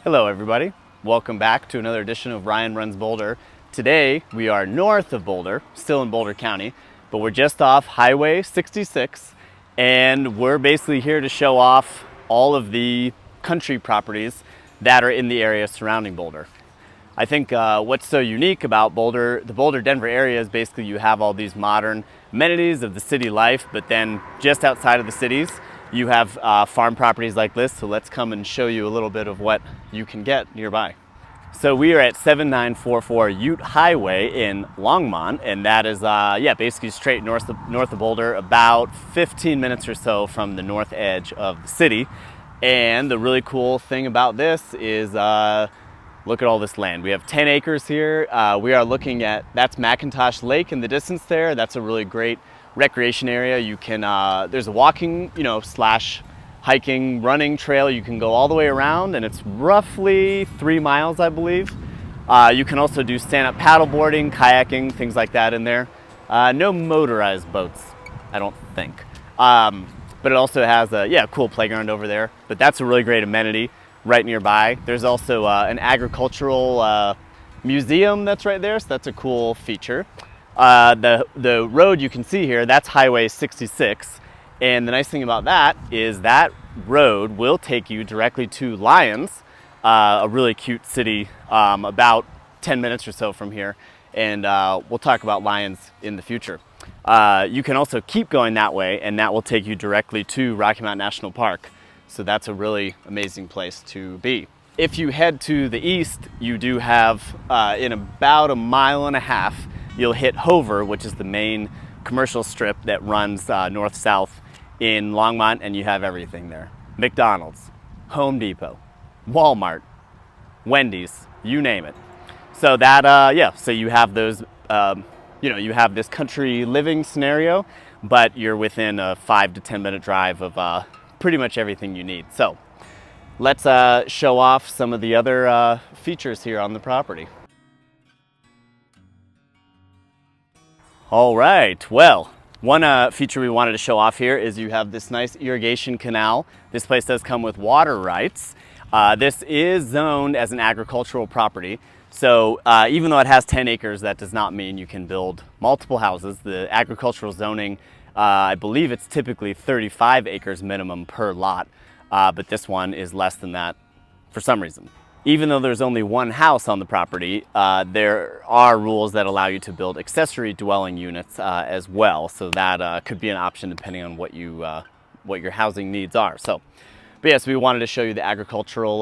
Hello everybody, welcome back to another edition of Ryan Runs Boulder. Today we are north of Boulder, still in Boulder County, but we're just off Highway 66 and we're basically here to show off all of the country properties that are in the area surrounding Boulder. I think what's so unique about Boulder, the Boulder-Denver area, is basically you have all these modern amenities of the city life, but then just outside of the cities you have farm properties like this, so let's come and show you a little bit of what you can get nearby. So we are at 7944 Ute Highway in Longmont, and that is basically straight north of Boulder, about 15 minutes or so from the north edge of the city. And the really cool thing about this is look at all this land. We have 10 acres here. We are looking at, that's McIntosh Lake in the distance there. That's a really great recreation area. You can, there's a walking, slash hiking, running trail. You can go all the way around and it's roughly 3 miles, I believe. You can also do stand-up paddleboarding, kayaking, things like that in there. No motorized boats, I don't think. But it also has a cool playground over there. But that's a really great amenity right nearby. There's also an agricultural museum that's right there, so that's a cool feature. The road you can see here, that's Highway 66, and the nice thing about that is that road will take you directly to Lyons, a really cute city about 10 minutes or so from here, and we'll talk about Lyons in the future. You can also keep going that way, and that will take you directly to Rocky Mountain National Park, so that's a really amazing place to be. If you head to the east, you do have, in about a mile and a half, you'll hit Hover, which is the main commercial strip that runs north-south in Longmont, and you have everything there. McDonald's, Home Depot, Walmart, Wendy's, you name it. So that, so you have those, you have this country living scenario, but you're within a 5 to 10 minute drive of pretty much everything you need. So let's show off some of the other features here on the property. All right, well, one feature we wanted to show off here is you have this nice irrigation canal. This place does come with water rights. This is zoned as an agricultural property. So even though it has 10 acres, that does not mean you can build multiple houses. The agricultural zoning, I believe it's typically 35 acres minimum per lot, but this one is less than that for some reason. Even though there's only one house on the property, there are rules that allow you to build accessory dwelling units as well. So that could be an option depending on what your housing needs are. So, but yes, we wanted to show you the agricultural,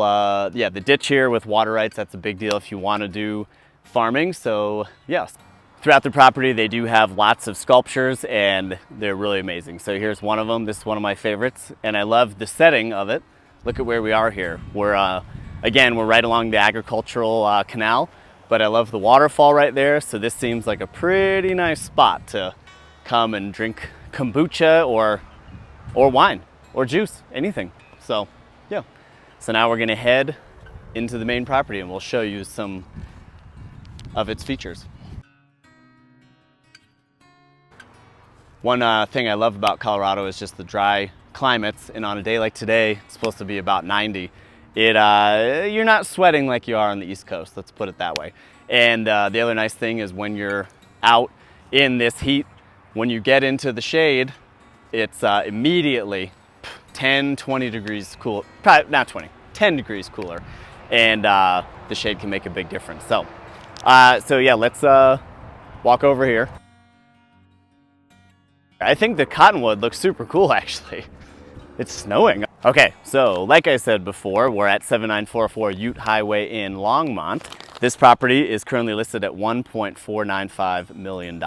the ditch here with water rights. That's a big deal if you want to do farming. So yes, throughout the property they do have lots of sculptures and they're really amazing. So here's one of them. This is one of my favorites, and I love the setting of it. Look at where we are here. Again, we're right along the agricultural canal, but I love the waterfall right there. So this seems like a pretty nice spot to come and drink kombucha or wine or juice, anything. So yeah, so now we're gonna head into the main property and we'll show you some of its features. One thing I love about Colorado is just the dry climates, and on a day like today, it's supposed to be about 90. You're not sweating like you are on the East Coast, let's put it that way. And the other nice thing is when you're out in this heat, when you get into the shade, it's immediately 10, 20 degrees cool, probably not 20, 10 degrees cooler, and the shade can make a big difference. So yeah, let's walk over here. I think the cottonwood looks super cool actually. It's snowing. Okay, so like I said before, we're at 7944 Ute Highway in Longmont. This property is currently listed at $1.495 million.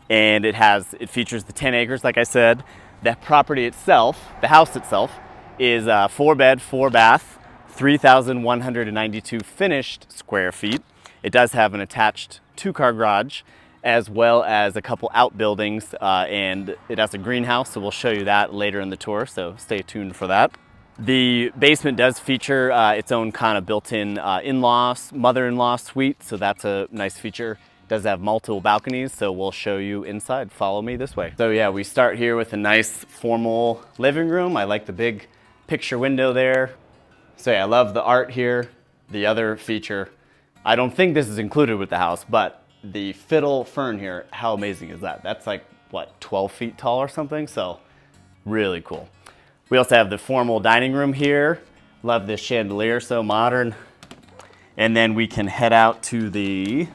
And it features the 10 acres, like I said. The property itself, the house itself, is 4-bed, 4-bath, 3,192 finished square feet. It does have an attached 2-car garage, as well as a couple outbuildings, and it has a greenhouse, so we'll show you that later in the tour, so stay tuned for that. The basement does feature its own kind of built-in mother-in-law suite, so that's a nice feature. It does have multiple balconies, so we'll show you inside. Follow me this way. So yeah, we start here with a nice formal living room. I like the big picture window there. So yeah, I love the art here. The other feature, I don't think this is included with the house, but the fiddle fern here, how amazing is that? That's like, what, 12 feet tall or something? So really cool. We also have the formal dining room here. Love this chandelier, so modern. And then we can head out to the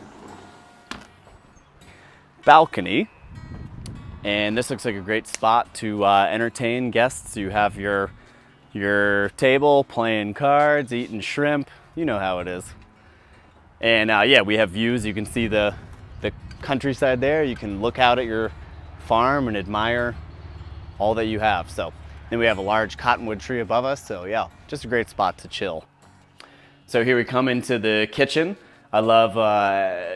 balcony. And this looks like a great spot to entertain guests. You have your table, playing cards, eating shrimp. You know how it is. And yeah, we have views. You can see the countryside there. You can look out at your farm and admire all that you have. So then we have a large cottonwood tree above us. So yeah, just a great spot to chill. So here we come into the kitchen. I love,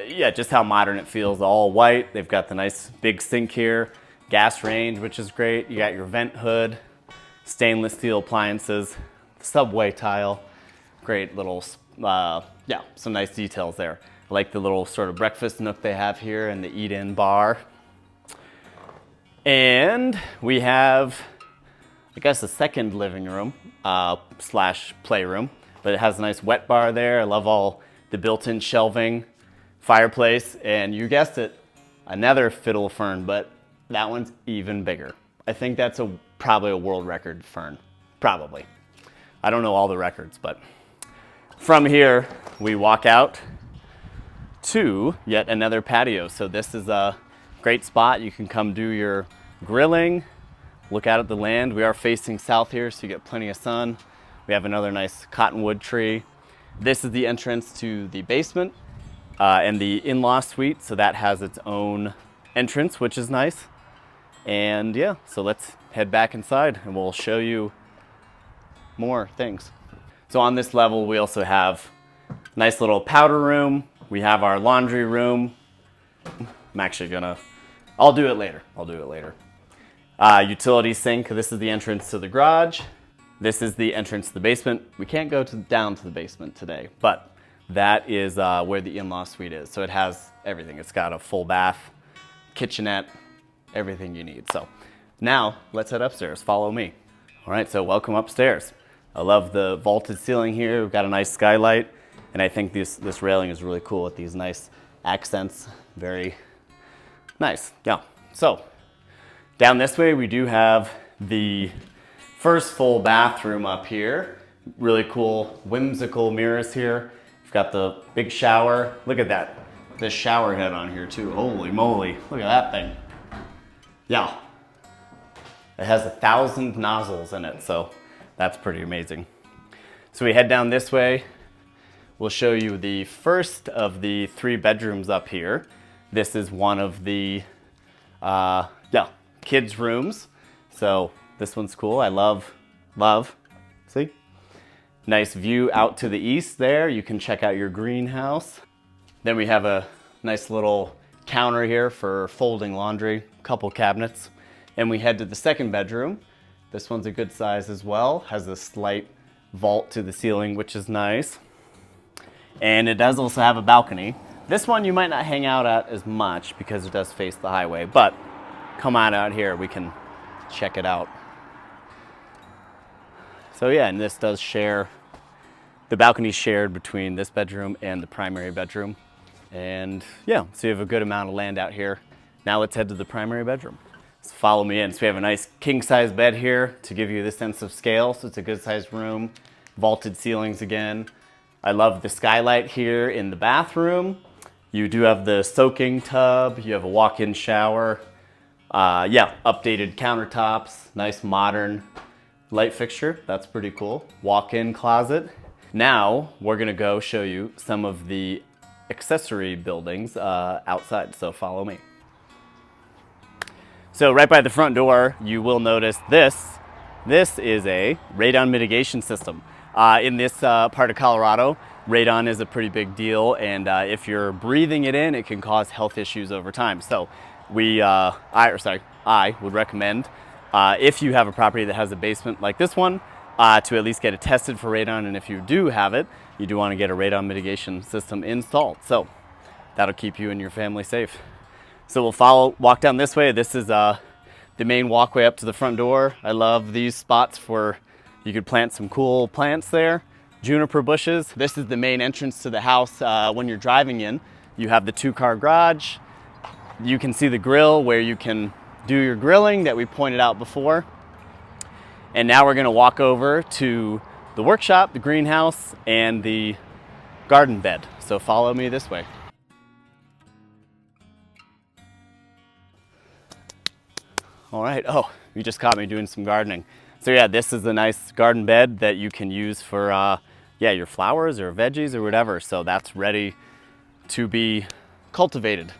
yeah, just how modern it feels, all white. They've got the nice big sink here, gas range, which is great. You got your vent hood, stainless steel appliances, subway tile, great little, yeah, some nice details there. I like the little sort of breakfast nook they have here and the eat-in bar. And we have, I guess, a second living room slash playroom, but it has a nice wet bar there. I love all the built-in shelving, fireplace, and you guessed it, another fiddle fern, but that one's even bigger. I think that's probably a world record fern, probably. I don't know all the records, but from here, we walk out to yet another patio. So this is a great spot. You can come do your grilling, look out at the land. We are facing south here, so you get plenty of sun. We have another nice cottonwood tree. This is the entrance to the basement and the in-law suite. So that has its own entrance, which is nice. And yeah, so let's head back inside and we'll show you more things. So on this level, we also have a nice little powder room. We have our laundry room. I'm actually I'll do it later. Utility sink. This is the entrance to the garage. This is the entrance to the basement. We can't go down to the basement today, but that is where the in-law suite is. So it has everything. It's got a full bath, kitchenette, everything you need. So now let's head upstairs. Follow me. All right, so welcome upstairs. I love the vaulted ceiling here. We've got a nice skylight, and I think this railing is really cool with these nice accents. Very nice. Yeah. So down this way, we do have the first full bathroom up here. Really cool, whimsical mirrors here. We've got the big shower. Look at that. This shower head on here too. Holy moly, look at that thing. Yeah. It has 1,000 nozzles in it, so that's pretty amazing. So we head down this way. We'll show you the first of the 3 bedrooms up here. This is one of the kids' rooms. So this one's cool. I love, see? Nice view out to the east there. You can check out your greenhouse. Then we have a nice little counter here for folding laundry, couple cabinets. And we head to the second bedroom. This one's a good size as well. Has a slight vault to the ceiling, which is nice. And it does also have a balcony. This one you might not hang out at as much because it does face the highway, but come on out here, we can check it out. So yeah, and this does share, the balcony shared between this bedroom and the primary bedroom. And yeah, so you have a good amount of land out here. Now let's head to the primary bedroom. So follow me in. So we have a nice king size bed here to give you the sense of scale. So it's a good sized room, vaulted ceilings again. I love the skylight here in the bathroom. You do have the soaking tub. You have a walk-in shower. Yeah, updated countertops, nice modern light fixture. That's pretty cool. Walk-in closet. Now we're gonna go show you some of the accessory buildings outside, so follow me. So right by the front door, you will notice this. This is a radon mitigation system. In this part of Colorado, radon is a pretty big deal, and if you're breathing it in, it can cause health issues over time. So I would recommend, if you have a property that has a basement like this one, to at least get it tested for radon, and if you do have it, you do want to get a radon mitigation system installed. So that'll keep you and your family safe. So we'll walk down this way. This is the main walkway up to the front door. I love these spots for, you could plant some cool plants there. juniper bushes. This is the main entrance to the house. When you're driving in, you have the 2-car garage. You can see the grill where you can do your grilling that we pointed out before. And now we're gonna walk over to the workshop, the greenhouse, and the garden bed. So follow me this way. All right, oh, you just caught me doing some gardening. So yeah, this is a nice garden bed that you can use for yeah, your flowers or veggies or whatever. So that's ready to be cultivated.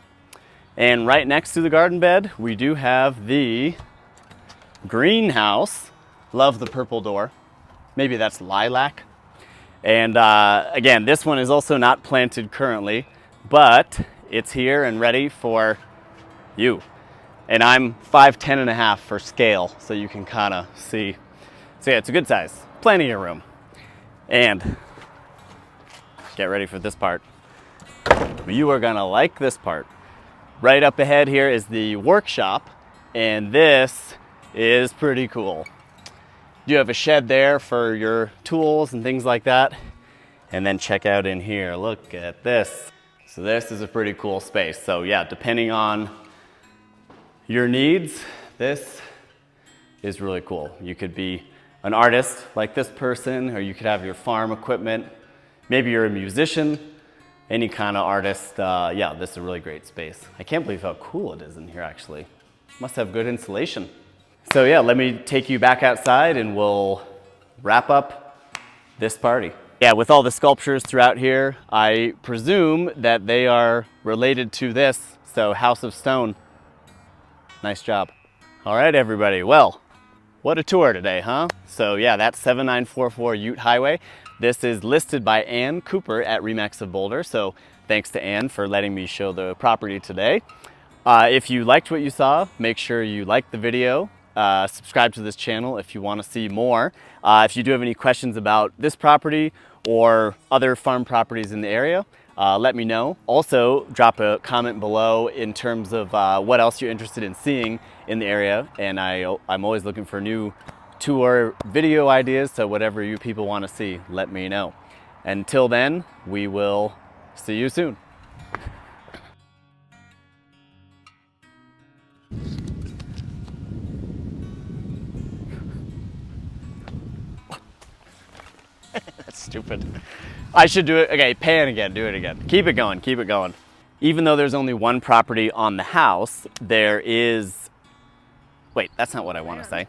And right next to the garden bed, we do have the greenhouse. Love the purple door. Maybe that's lilac. And again, this one is also not planted currently, but it's here and ready for you. And I'm 5'10.5" for scale, so you can kind of see. So yeah, it's a good size, plenty of room. And get ready for this part. You are gonna like this part. Right up ahead here is the workshop, and this is pretty cool. You have a shed there for your tools and things like that. And then check out in here, look at this. So this is a pretty cool space. So yeah, depending on your needs, this is really cool. You could be an artist like this person, or you could have your farm equipment. Maybe you're a musician, any kind of artist. Yeah, this is a really great space. I can't believe how cool it is in here actually. Must have good insulation. So yeah, let me take you back outside and we'll wrap up this party. Yeah, with all the sculptures throughout here, I presume that they are related to this. So House of Stone. Nice job. All right, everybody. Well, what a tour today, huh? So yeah, that's 7944 Ute Highway. This is listed by Ann Cooper at RE/MAX of Boulder. So thanks to Ann for letting me show the property today. If you liked what you saw, make sure you like the video. Subscribe to this channel if you want to see more. If you do have any questions about this property or other farm properties in the area, let me know. Also, drop a comment below in terms of what else you're interested in seeing in the area. And I'm always looking for new tour video ideas, so whatever you people want to see, let me know. Until then, we will see you soon. That's stupid. I should do it. Okay, pan again, do it again. Keep it going, keep it going. Even though there's only one property on the house, there is, wait, that's not what I want to say.